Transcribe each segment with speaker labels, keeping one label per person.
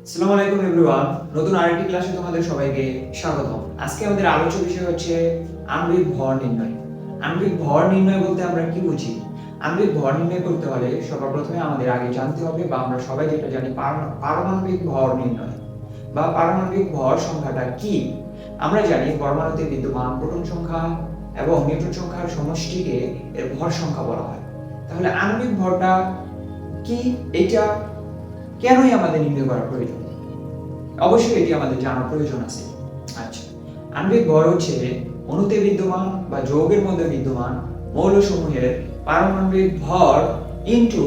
Speaker 1: আসসালামু আলাইকুম এভরিওয়ান, নতুন আরেকটি ক্লাসে তোমাদের সবাইকে স্বাগতম। আজকে আমাদের আলোচ্য বিষয় হচ্ছে আণবিক ভর নির্ণয়। আণবিক ভর নির্ণয় বলতে আমরা কি বুঝি? আণবিক ভর নির্ণয় করতে হলে সবার প্রথমে আমাদের আগে জানতে হবে, বা আমরা সবাই যেটা জানি, পারমাণবিক ভর নির্ণয় বা পারমাণবিক ভর সংখ্যাটা কি। আমরা জানি পরমাণুতে বিদ্যমান প্রোটন সংখ্যা এবং নিউট্রন সংখ্যার সমষ্টিকে এর ভর সংখ্যা বলা হয়। তাহলে আণবিক ভরটা কি, এটা কেনই আমাদের নির্ণয় করা প্রয়োজন? অবশ্যই এটি আমাদের জানার প্রয়োজন আছে। আচ্ছা, আণবিক ভর হচ্ছে অণুতে বিদ্যমান বা যৌগের মধ্যে বিদ্যমান মৌলসমূহের পারমাণবিক ভর ইনটু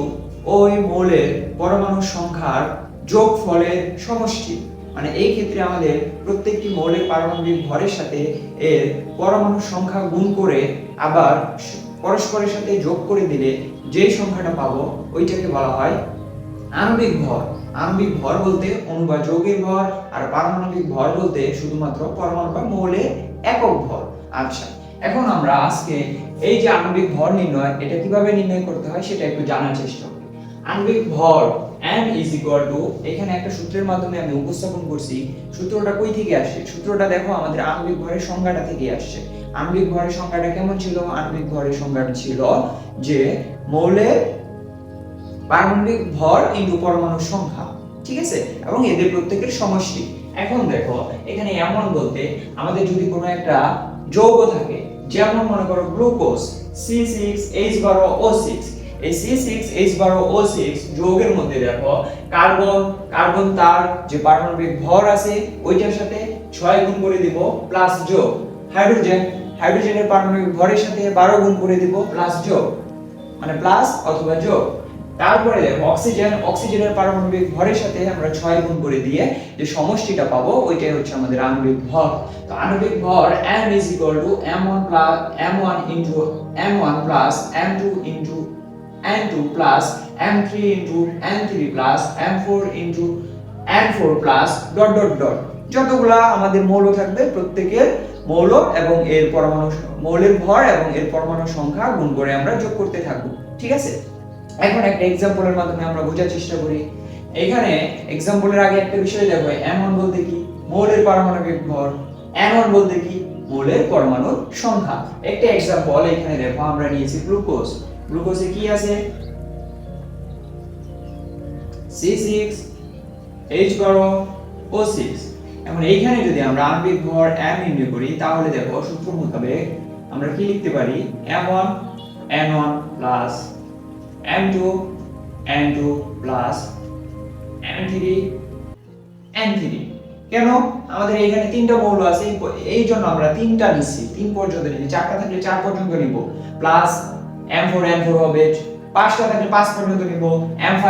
Speaker 1: ওই মৌলের পরমাণু সংখ্যার যোগফলের সমষ্টি। মানে এই ক্ষেত্রে আমাদের প্রত্যেকটি মৌলের পারমাণবিক ভরের সাথে এর পরমাণু সংখ্যা গুণ করে আবার পরস্পরের সাথে যোগ করে দিলে যে সংখ্যাটা পাবো ওইটাকে বলা হয় আণবিক ভর। আণবিক ভর বলতে অণু বা যৌগের ভর, আর পারমাণবিক ভর বলতে শুধুমাত্র পরমাণু বা মৌলের একক ভর। আচ্ছা, এখন আমরা আজকে এই যে আণবিক ভর নির্ণয়, এটা কিভাবে নির্ণয় করতে হয় সেটা একটু জানার চেষ্টা করি। আণবিক ভর m is equal to, এখানে একটা সূত্রের মাধ্যমে আমি উপস্থাপন করছি। সূত্রটা কই থেকে আসে? সূত্রটা দেখো আমাদের আণবিক ভরের সংজ্ঞাটা থেকে আসছে। আণবিক ভরের সংজ্ঞাটা কেমন ছিল? আণবিক ভরের সংজ্ঞাটা ছিল যে মৌলের পারমাণবিক ভর ইনটু পরমাণু সংখ্যা, ঠিক আছে, এবং এদের প্রত্যেকের সমষ্টি। এখন দেখো এখানে এমন বলতে আমাদের যদি কোনো একটা যৌগ থাকে, যেমন মনে করো গ্লুকোজ C6H12O6, এই C6H12O6 যৌগের মধ্যে দেখো কার্বন তার যে পারমাণবিক ভর আছে ওইটার সাথে 6 গুণ করে দিব প্লাস যোগ। হাইড্রোজেনের পারমাণবিক ভরের সাথে 12 গুণ করে দিব প্লাস যোগ, মানে প্লাস অথবা যোগ। তারপরে দেখো অক্সিজেনের পারমাণবিক ভরের সাথে আমরা 6 গুণ করে দিয়ে যে সমষ্টিটা পাবো ওইটাই হচ্ছে আমাদের আণবিক ভর। তো আণবিক ভর m is equal to m1 into m1 plus m2 into n2 plus m3 into n3 plus m4 into n4 plus dot dot dot, যতগুলা আমাদের মৌল থাকবে প্রত্যেকের মৌল এবং এর পরমাণু মৌলের ভর এবং এর পরমাণু সংখ্যা গুণ করে আমরা যোগ করতে থাকবো, ঠিক আছে। এখন একটা एग्जांपलের মাধ্যমে আমরা বোঝার চেষ্টা করি। এখানে एग्जांपलের আগে একটা বিষয় দেখো, m1 বলতে কি? মৌলের পারমাণবিক ভর। n1 বলতে কি? মৌলের পরমাণুর সংখ্যা। একটা एग्जांपल এখানে দেখো আমরা নিয়েছি গ্লুকোজ। গ্লুকোজে কি আছে? C6H12O6। এখন এইখানে যদি আমরা আণবিক ভর m নির্ণয় করি তাহলে দেখো সূত্র মোতাবেক আমরা কি লিখতে পারি? m1 n1 plus m2 n2 plus m3 n3। কেন? আমাদের এখানে তিনটা মৌল আছে, এই জন্য আমরা তিনটা নিচ্ছি, তিন পর্যন্ত নিচ্ছি। চারটা থাকলে 4 পর্যন্ত নিব, প্লাস m4 n4 হবে, পাঁচটা থাকলে 5 পর্যন্ত নিব, m5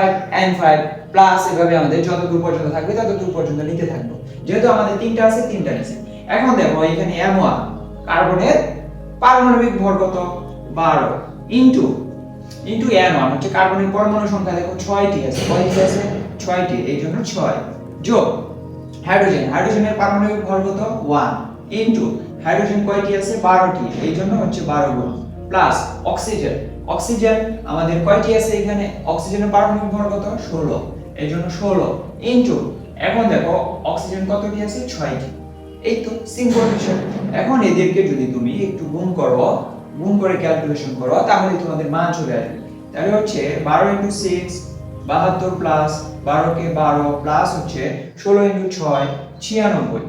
Speaker 1: n5 প্লাস, এভাবে আমাদের যতদূর পর্যন্ত থাকবে ততদূর পর্যন্ত নিতে থাকবো। যেহেতু আমাদের তিনটা আছে, তিনটা নিচ্ছি। এখন দেখো এখানে m1 কার্বনের পারমাণবিক ভর কত? 12 ইনটু n1 হচ্ছে কার্বনের পরমাণু সংখ্যা, দেখো 6টি আছে। কয়টি আছে? 6টি, এই জন্য 6 যোগ হাইড্রোজেনের পারমাণবিক ভর কত? 1 ইনটু হাইড্রোজেন কয়টি আছে? 12টি, এই জন্য হচ্ছে 12 গুণ, প্লাস অক্সিজেন আমাদের কয়টি আছে? এখানে অক্সিজেনের পারমাণবিক ভর কত? 16, এই জন্য 16 ইনটু, এখন দেখো অক্সিজেন কতটি আছে? 6টি। এই তো সিম্পল বিষয়। এখন এদেরকে যদি তুমি একটু গুণ করে ক্যালকুলেশন করো তাহলে তোমাদের মান চলে আসবে। তাহলে হচ্ছে 12 * 6 72 প্লাস 12 কে 12 প্লাস হচ্ছে 16 * 6 96।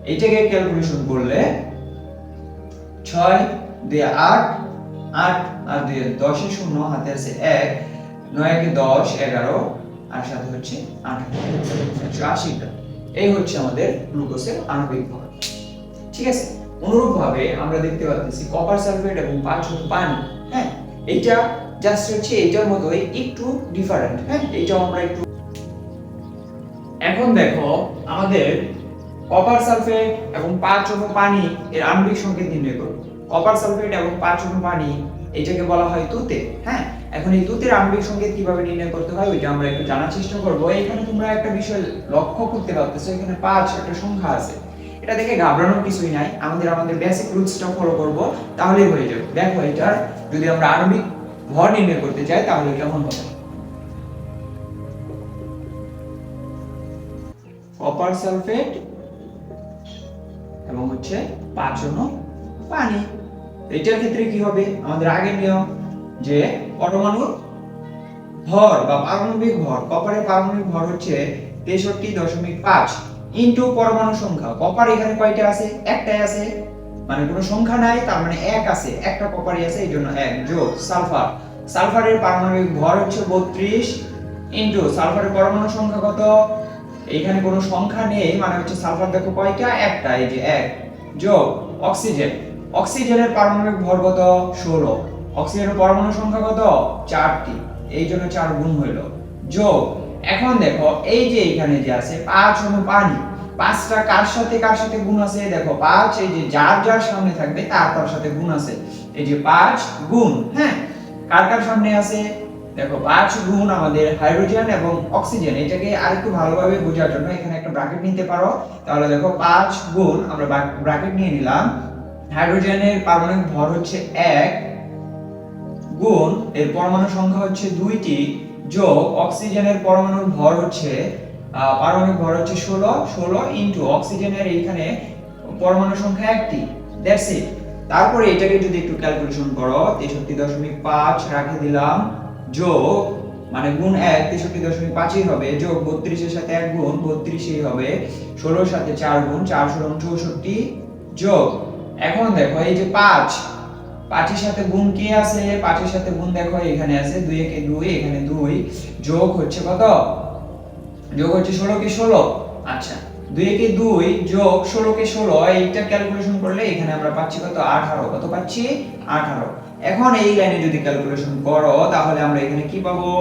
Speaker 1: এইটাকে ক্যালকুলেশন করলে 6 দিয়ে 8 8 আর 2 10 এ 0, হাতে আছে 1, 9 কে 10 11 আর সাথে হচ্ছে 180টা। এই হচ্ছে আমাদের গ্লুকোজের আণবিক ভর, ঠিক আছে। অনুরূপভাবে আমরা দেখতে পাচ্ছি কপার সালফেট এবং 5 পানি। হ্যাঁ, এটা জাস্ট হচ্ছে এটার মতোই একটু ডিফারেন্ট। হ্যাঁ, এটাও আমরা একটু। এখন দেখো আমাদের কপার সালফেট এবং 5 পানি এর আণবিক সংকেত নির্ণয় করব। কপার সালফেট এবং 5 পানি, এটাকে বলা হয় তুতে। হ্যাঁ, এখন এই তুতের আণবিক সংকেত কিভাবে নির্ণয় করতে হয় ওইটা আমরা একটু জানার চেষ্টা করব। এখানে তোমরা একটা বিষয় লক্ষ্য করতে পারতেছো, এখানে 5 একটা সংখ্যা আছে। এটা দেখে ঘাবড়ানোর কিছুই নাই, আমাদের বেসিক রুলসটা ফলো করব, তাহলেই হয়ে যাবে। দেখো এটার যদি আমরা আণবিক ভর নির্ণয় করতে চাই তাহলে কেমন হবে। কপার সালফেট এবং হচ্ছে 5 অনু পানি। এটার ক্ষেত্রে কি হবে, আমাদের আগের নিয়ম যে পরমাণুর ভর বা পারমাণবিক ভর, কপারের পারমাণবিক ভর হচ্ছে 63.5 ইনটু পরমাণু সংখ্যা। কপার এখানে কয়টা আছে? একটাই আছে, মানে কোনো সংখ্যা নাই, তার মানে এক আছে, একটা কপারই আছে, এইজন্য 1 যোগ সালফার। সালফারের পারমাণবিক ভর হচ্ছে 32 ইনটু সালফারের পরমাণু সংখ্যা কত? এইখানে কোনো সংখ্যা নেই, মানে হচ্ছে সালফার দেখো কয়টা? একটা, এই যে 1 যোগ অক্সিজেন। অক্সিজেনের পারমাণবিক ভর কত? 16। অক্সিজেনের পরমাণু সংখ্যা কত? 4টি, এই জন্য 4 গুণ হইল, যোগ। এখন দেখো এই যে এখানে যে আছে 5 অনু পানি, 5টা কার সাথে গুণ আছে? দেখো 5 এই যে যার যার সামনে থাকবে তার সাথে গুণ আছে, এই যে 5 গুণ। হ্যাঁ, কার সামনে আছে? দেখো 5 গুণ আমাদের হাইড্রোজেন এবং অক্সিজেন। এটাকে আরেকটু ভালোভাবে বোঝার জন্য এখানে একটা ব্র্যাকেট নিতে পারো। তাহলে দেখো 5 গুণ, আমরা ব্র্যাকেট নিয়ে নিলাম, হাইড্রোজেনের পারমাণবিক ভর হচ্ছে 1 গুণ এর পরমাণু সংখ্যা হচ্ছে 2টি যোগ অক্সিজেনের পরমাণুর ভর হচ্ছে পারমাণবিক ভর হচ্ছে 16 ইনটু অক্সিজেনের এইখানে পরমাণু সংখ্যা 1টি, দ্যাটস ইট। তারপরে এটাকে যদি একটু ক্যালকুলেশন করো, 63.5 রাখে দিলাম, যোগ মানে গুণ 1 63.5ই হবে, যোগ 32 এর সাথে 1 গুণ 32ই হবে, 16 এর সাথে 4 গুণ 4 16 64 যোগ। এখন দেখো এই যে 5 5 এর সাথে গুণ কি আছে? 5 এর সাথে গুণ দেখো এখানে আছে 2 একে 2, এখানে 2 যোগ হচ্ছে কত? যোগ হচ্ছে 16 কে 16। আচ্ছা, 2 একে 2 যোগ 16 কে 16, এইটা ক্যালকুলেশন করলে এখানে আমরা পাচ্ছি কত? 18। কত পাচ্ছি? 18। এখন এই লাইনে যদি ক্যালকুলেশন করো তাহলে আমরা এখানে কি পাবো?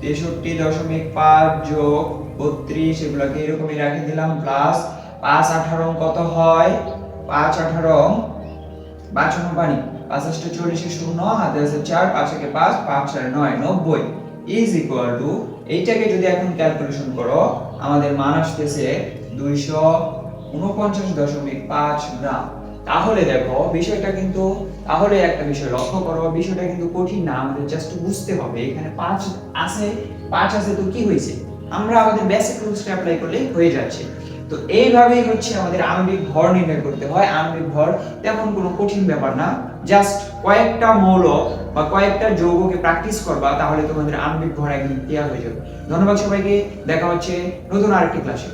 Speaker 1: 63.5 যোগ 32, এগুলোকে এরকমই রেখে দিলাম, প্লাস 5 18 কত হয়? 5 18 5 অনু পানি, 5 8 40 শূন্য, হাতে আছে 4, 5 একে 5, 5 4 9 90 ইজ ইকুয়াল টু, এইটাকে যদি এখন ক্যালকুলেশন করো আমাদের মান আসতেছে 249.5 গ্রাম। তাহলে দেখো বিষয়টা কিন্তু, তাহলে একটা বিষয় লক্ষ্য করো, বিষয়টা কিন্তু কঠিন না, আমাদের জাস্ট বুঝতে হবে। এখানে 5 আছে, 5 আছে তো কি হয়েছে, আমরা আমাদের বেসিক রুলসটা অ্যাপ্লাই করলে হয়ে যাচ্ছে। তো এইভাবেই হচ্ছে আমাদের আণবিক ভর নির্ণয় করতে হয়। আণবিক ভর তেমন কোনো কঠিন ব্যাপার না, জাস্ট কয়েকটা মৌল বা কয়েকটা যৌগকে প্র্যাকটিস করবা, তাহলে তোমাদের আণবিক ভর একদম ক্লিয়ার হয়ে যাবে। ধন্যবাদ সবাইকে, দেখা হচ্ছে নতুন আরেকটি ক্লাসে।